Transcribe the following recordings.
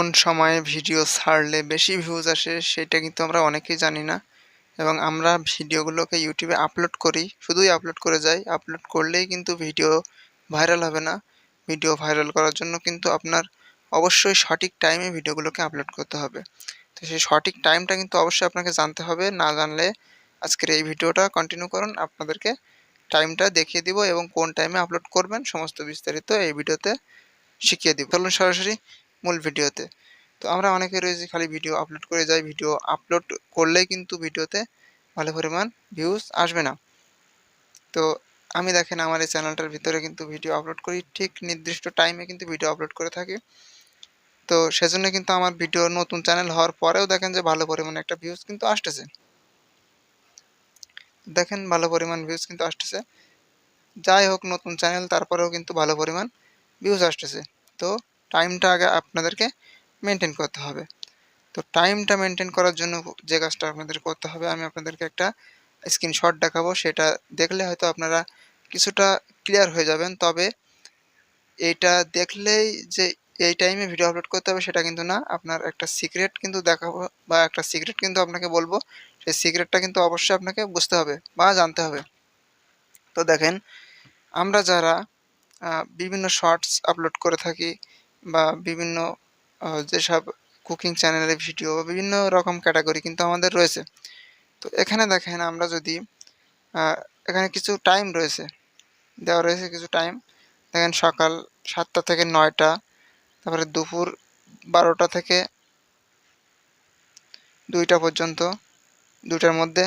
কোন সময়ে ভিডিও ছাড়লে বেশি ভিউজ আসে সেটা কিন্তু আমরা অনেকেই জানি না এবং আমরা ভিডিওগুলোকে ইউটিউবে আপলোড করি, শুধুই আপলোড করে যাই। আপলোড করলেই কিন্তু ভিডিও ভাইরাল হবে না। ভিডিও ভাইরাল করার জন্য কিন্তু আপনার অবশ্যই সঠিক টাইমে ভিডিওগুলোকে আপলোড করতে হবে। তো সেই সঠিক টাইমটা কিন্তু অবশ্যই আপনাকে জানতে হবে। না জানলে আজকের এই ভিডিওটা কন্টিনিউ করুন। আপনাদেরকে টাইমটা দেখিয়ে দিব এবং কোন টাইমে আপলোড করবেন সমস্ত বিস্তারিত এই ভিডিওতে শিখিয়ে দিব। চলুন সরাসরি মূল ভিডিওতে। তো আমরা অনেকে রয়েছি খালি ভিডিও আপলোড করে যাই। ভিডিও আপলোড করলেই কিন্তু ভিডিওতে ভালো পরিমাণ ভিউজ আসবে না। তো আমি দেখেন আমার এই চ্যানেলটার ভিতরে কিন্তু ভিডিও আপলোড করি, ঠিক নির্দিষ্ট টাইমে কিন্তু ভিডিও আপলোড করে থাকি। তো সেজন্য কিন্তু আমার ভিডিও নতুন চ্যানেল হওয়ার পরেও দেখেন যে ভালো পরিমাণে একটা ভিউজ কিন্তু আসতেছে। দেখেন ভালো পরিমাণ ভিউজ কিন্তু আসতেছে। যাই হোক নতুন চ্যানেল তারপরেও কিন্তু ভালো পরিমাণ ভিউজ আসতেছে। তো টাইমটা আগে আপনাদেরকে মেনটেন করতে হবে। তো টাইমটা মেনটেন করার জন্য যে কাজটা আপনাদের করতে হবে আমি আপনাদেরকে একটা স্ক্রিনশট দেখাবো। সেটা দেখলে হয়তো আপনারা কিছুটা ক্লিয়ার হয়ে যাবেন। তবে এইটা দেখলেই যে এই টাইমে ভিডিও আপলোড করতে হবে সেটা কিন্তু না। আপনার একটা সিক্রেট কিন্তু দেখাবো বা একটা সিক্রেট কিন্তু আপনাকে বলবো। সেই সিক্রেটটা কিন্তু অবশ্যই আপনাকে বুঝতে হবে বা জানতে হবে। তো দেখেন আমরা যারা বিভিন্ন শর্টস আপলোড করে থাকি বা বিভিন্ন যেসব কুকিং চ্যানেলের ভিডিও বা বিভিন্ন রকম ক্যাটাগরি কিন্তু আমাদের রয়েছে। তো এখানে দেখেন আমরা যদি এখানে কিছু টাইম রয়েছে, দেওয়া রয়েছে কিছু টাইম। দেখেন সকাল 7টা থেকে 9টা, তারপরে দুপুর 12টা থেকে 2টা পর্যন্ত, 2টার মধ্যে,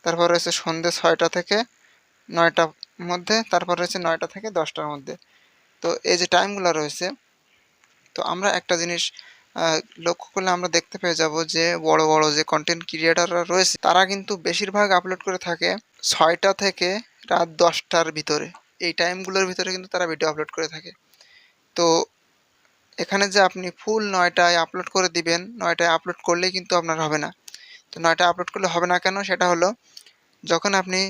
তারপর রয়েছে সন্ধ্যে 6টা থেকে 9টার মধ্যে, তারপর রয়েছে 9টা থেকে 10টার মধ্যে। তো এই যে টাইমগুলো রয়েছে, তো আমরা একটা জিনিস লক্ষ্য করলে আমরা দেখতে পেয়ে যাব যে বড় বড় যে কন্টেন্ট ক্রিয়েটাররা রয়েছে তারা কিন্তু বেশিরভাগ আপলোড করে থাকে 6টা থেকে রাত 10টার ভিতরে। এই টাইমগুলোর ভিতরে কিন্তু তারা ভিডিও আপলোড করে থাকে। তো এখানে যে আপনি ফুল 9টায় আপলোড করে দিবেন, 9টায় আপলোড করলেই কিন্তু আপনার হবে না। তো 9টায় আপলোড করলে হবে না কেন? সেটা হলো যখন আপনি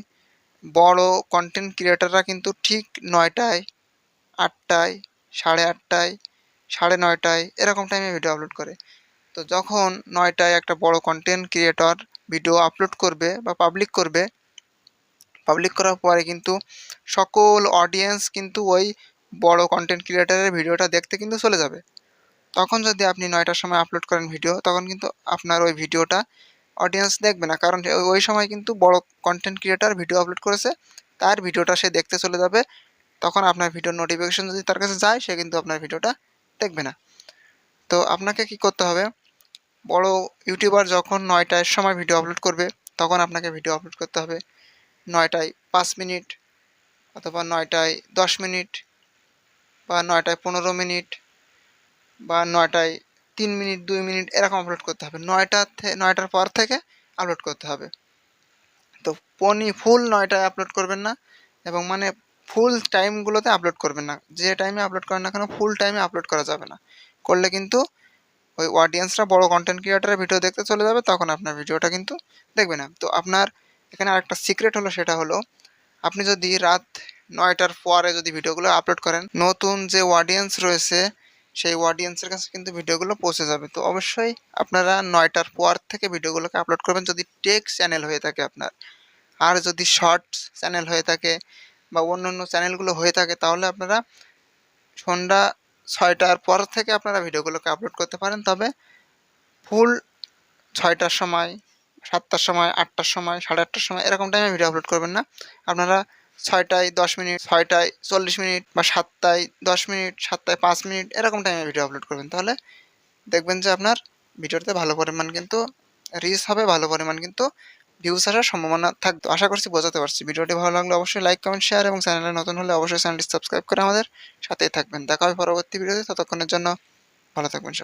বড় কন্টেন্ট ক্রিয়েটাররা কিন্তু ঠিক 9টায়, 8টায়, 8:30টায়, 9:30টায় এরকম টাইমে ভিডিও আপলোড করে। তো যখন 9টায় একটা বড় কন্টেন্ট ক্রিয়েটর ভিডিও আপলোড করবে বা পাবলিক করবে, পাবলিক করার পরে কিন্তু সকল অডিয়েন্স কিন্তু ওই বড় কন্টেন্ট ক্রিয়েটরের ভিডিওটা দেখতে কিন্তু চলে যাবে। তখন যদি আপনি 9টার সময় আপলোড করেন ভিডিও, তখন কিন্তু আপনার ওই ভিডিওটা অডিয়েন্স দেখবে না। কারণ ওই সময় কিন্তু বড় কন্টেন্ট ক্রিয়েটর ভিডিও আপলোড করেছে, তার ভিডিওটা সে দেখতে চলে যাবে। তখন আপনার ভিডিওর নোটিফিকেশন যদি তার কাছে যায়, সে কিন্তু আপনার ভিডিওটা দেখবে না। তো আপনাকে কি করতে হবে? বড় ইউটিউবার যখন 9টার সময় ভিডিও আপলোড করবে, তখন আপনাকে ভিডিও আপলোড করতে হবে 9টায় 5 মিনিট অথবা 9টায় 10 মিনিট বা 9টায় 15 মিনিট বা 9টায় 3 মিনিট, 2 মিনিট এরকম আপলোড করতে হবে। 9টার পর থেকে আপলোড করতে হবে। তো ফুল 9টায় আপলোড করবেন না এবং মানে ফুল টাইমগুলোতে আপলোড করবেন না। যে টাইমে আপলোড করেন না কেন ফুল টাইমে আপলোড করা যাবে না। করলে কিন্তু ওই অডিয়েন্সরা বড় কন্টেন্ট ক্রিয়েটরের ভিডিও দেখতে চলে যাবে, তখন আপনার ভিডিওটা কিন্তু দেখবে না। তো আপনার এখানে আরেকটা সিক্রেট হলো, সেটা হলো আপনি যদি রাত 9টার পরে যদি ভিডিওগুলো আপলোড করেন, নতুন যে অডিয়েন্স রয়েছে সেই অডিয়েন্সের কাছে কিন্তু ভিডিওগুলো পৌঁছে যাবে। তো অবশ্যই আপনারা 9টার পর থেকে ভিডিওগুলোকে আপলোড করবেন যদি টেক চ্যানেল হয়ে থাকে আপনার। আর যদি শর্টস চ্যানেল হয়ে থাকে বা অন্য চ্যানেলগুলো হয়ে থাকে, তাহলে আপনারা সন্ধ্যা 6টার পর থেকে আপনারা ভিডিওগুলোকে আপলোড করতে পারেন। তবে ফুল 6টার সময়, 7টার সময়, 8টার সময়, 8:30টার সময় এরকম টাইমে ভিডিও আপলোড করবেন না। আপনারা 6টায় 10 মিনিট, 6টায় 40 মিনিট বা 7টায় 10 মিনিট, 7টায় 5 মিনিট এরকম টাইমে ভিডিও আপলোড করবেন। তাহলে দেখবেন যে আপনার ভিডিওতে ভালো পরিমাণ কিন্তু রিচ হবে, ভালো পরিমাণ কিন্তু ভিউজ আসার সম্ভাবনা থাকবে। আশা করছি বোঝাতে পারছি। ভিডিওটি ভালো লাগলে অবশ্যই লাইক, কমেন্ট, শেয়ার এবং চ্যানেলে নতুন হলে অবশ্যই চ্যানেলটি সাবস্ক্রাইব করে আমাদের সাথেই থাকবেন। দেখা হবে পরবর্তী ভিডিওতে। ততক্ষণের জন্য ভালো থাকবেন।